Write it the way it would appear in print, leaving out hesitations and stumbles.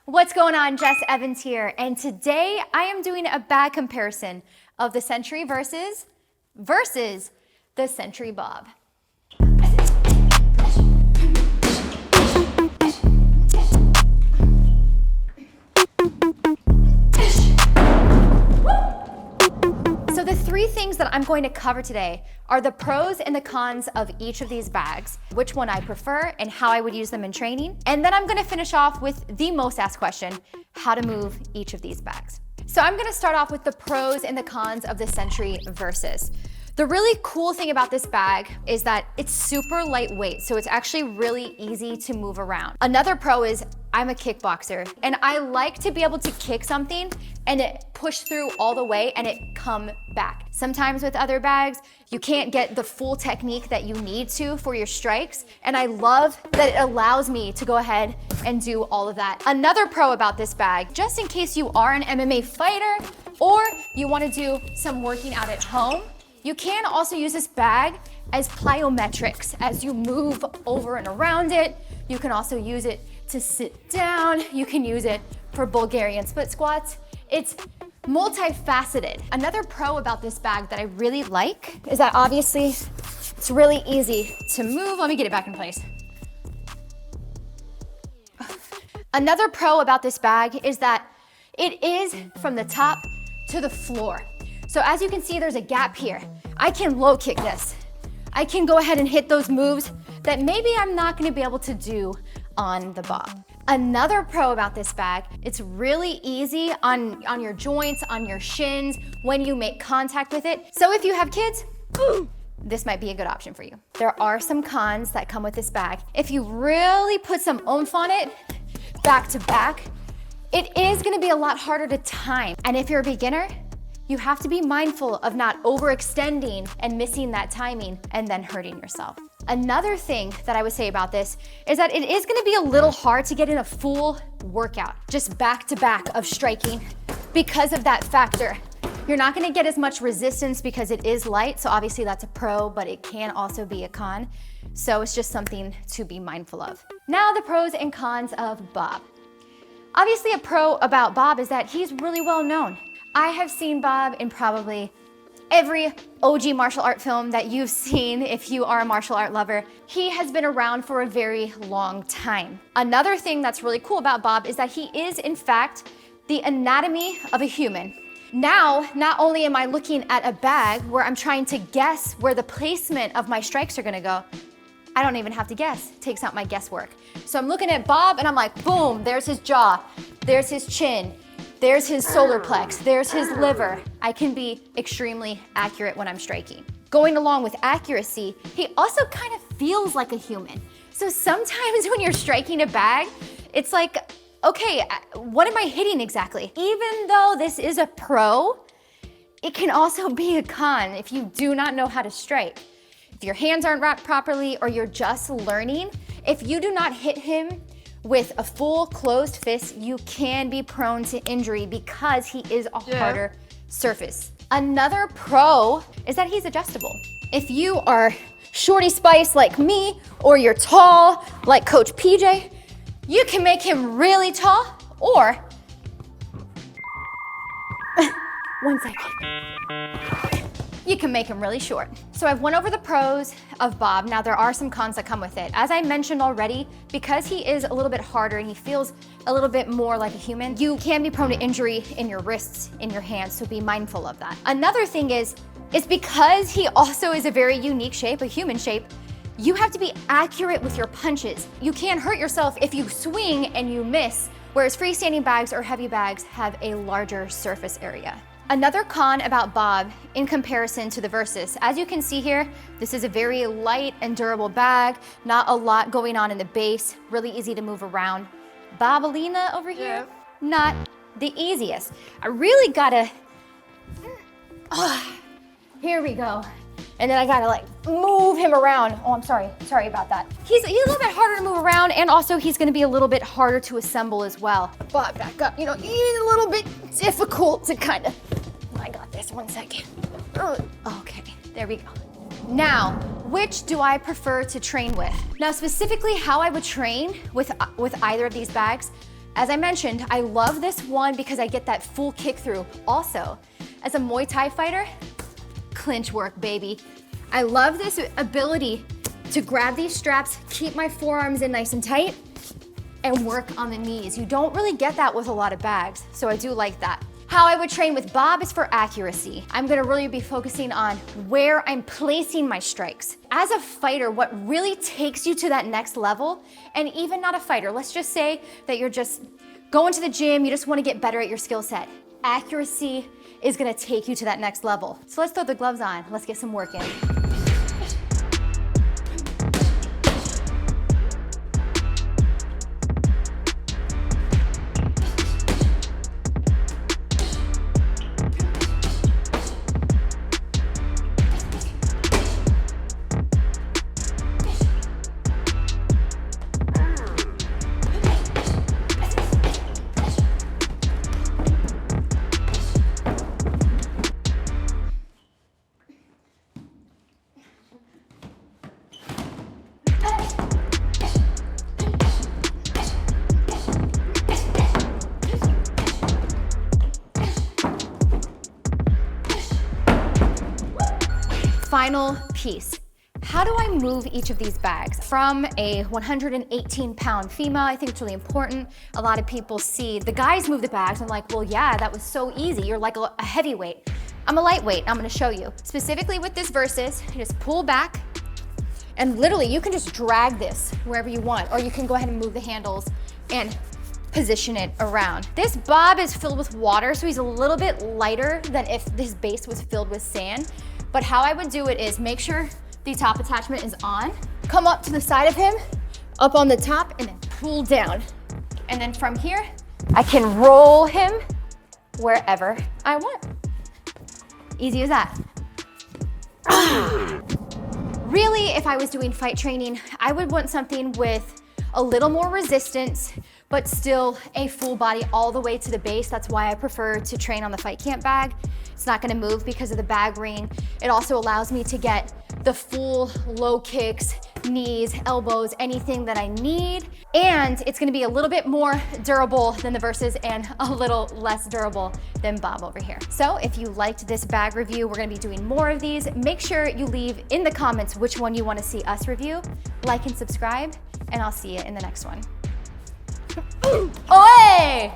What's going on? Jess Evans here, and today I am doing a bag comparison of the Century Versys versus the Century Bob. So the three things that I'm going to cover today are the pros and the cons of each of these bags, which one I prefer and how I would use them in training. And then I'm gonna finish off with the most asked question, how to move each of these bags. So I'm gonna start off with the pros and the cons of the Century Versys. The really cool thing about this bag is that it's super lightweight, so it's actually really easy to move around. Another pro is I'm a kickboxer, and I like to be able to kick something and it push through all the way and it come back. Sometimes with other bags, you can't get the full technique that you need to for your strikes, and I love that it allows me to go ahead and do all of that. Another pro about this bag, just in case you are an MMA fighter or you wanna do some working out at home, you can also use this bag as plyometrics as you move over and around it. You can also use it to sit down. You can use it for Bulgarian split squats. It's multifaceted. Another pro about this bag that I really like is that obviously it's really easy to move. Let me get it back in place. Another pro about this bag is that it is from the top to the floor. So as you can see, there's a gap here. I can low kick this. I can go ahead and hit those moves that maybe I'm not gonna be able to do on the Bob. Another pro about this bag, it's really easy on your joints, on your shins, when you make contact with it. So if you have kids, this might be a good option for you. There are some cons that come with this bag. If you really put some oomph on it, back to back, it is gonna be a lot harder to time. And if you're a beginner, you have to be mindful of not overextending and missing that timing and then hurting yourself. Another thing that I would say about this is that it is gonna be a little hard to get in a full workout, just back to back of striking because of that factor. You're not gonna get as much resistance because it is light, so obviously that's a pro, but it can also be a con. So it's just something to be mindful of. Now the pros and cons of Bob. Obviously a pro about Bob is that he's really well known. I have seen Bob in probably every OG martial art film that you've seen if you are a martial art lover. He has been around for a very long time. Another thing that's really cool about Bob is that he is in fact the anatomy of a human. Now, not only am I looking at a bag where I'm trying to guess where the placement of my strikes are gonna go, I don't even have to guess. It takes out my guesswork. So I'm looking at Bob and I'm like, boom, there's his jaw, there's his chin, there's his solar plex, there's his liver. I can be extremely accurate when I'm striking. Going along with accuracy, he also kind of feels like a human. So sometimes when you're striking a bag, it's like, okay, what am I hitting exactly? Even though this is a pro, it can also be a con if you do not know how to strike. If your hands aren't wrapped properly or you're just learning, if you do not hit him with a full closed fist, you can be prone to injury because he is a harder surface. Another pro is that he's adjustable. If you are shorty spice like me, or you're tall like Coach PJ, you can make him really tall, or, one second. You can make him really short. So I've went over the pros of Bob. Now there are some cons that come with it. As I mentioned already, because he is a little bit harder and he feels a little bit more like a human, you can be prone to injury in your wrists, in your hands, so be mindful of that. Another thing is because he also is a very unique shape, a human shape, you have to be accurate with your punches. You can hurt yourself if you swing and you miss, whereas freestanding bags or heavy bags have a larger surface area. Another con about Bob in comparison to the Versys, as you can see here, this is a very light and durable bag, not a lot going on in the base, really easy to move around. Bobalina over here, not the easiest. I really gotta, here we go. And then I gotta like move him around. Oh, I'm sorry about that. He's a little bit harder to move around, and also he's gonna be a little bit harder to assemble as well. But back up, he's a little bit difficult to kind of, I got this, 1 second. Okay, there we go. Now, which do I prefer to train with? Now, specifically how I would train with either of these bags, As I mentioned, I love this one because I get that full kick through. Also, as a Muay Thai fighter, clinch work, baby. I love this ability to grab these straps, keep my forearms in nice and tight, and work on the knees. You don't really get that with a lot of bags, so I do like that. How I would train with Bob is for accuracy. I'm gonna really be focusing on where I'm placing my strikes. As a fighter, what really takes you to that next level, and even not a fighter, let's just say that you're just going to the gym, you just wanna get better at your skill set. Accuracy is gonna take you to that next level. So let's throw the gloves on, let's get some work in. Final piece. How do I move each of these bags? From a 118-pound female, I think it's really important. A lot of people see the guys move the bags. I'm like, well, yeah, that was so easy. You're like a heavyweight. I'm a lightweight. I'm gonna show you. Specifically with this Versys, you just pull back, and literally you can just drag this wherever you want, or you can go ahead and move the handles and position it around. This Bob is filled with water, so he's a little bit lighter than if this base was filled with sand. But how I would do it is make sure the top attachment is on, come up to the side of him, up on the top, and then pull down. And then from here, I can roll him wherever I want. Easy as that. Really, if I was doing fight training, I would want something with a little more resistance, but still a full body all the way to the base. That's why I prefer to train on the FightCamp bag. It's not gonna move because of the bag ring. It also allows me to get the full low kicks, knees, elbows, anything that I need. And it's gonna be a little bit more durable than the Versys and a little less durable than Bob over here. So if you liked this bag review, we're gonna be doing more of these. Make sure you leave in the comments which one you wanna see us review. Like and subscribe, and I'll see you in the next one. Oi!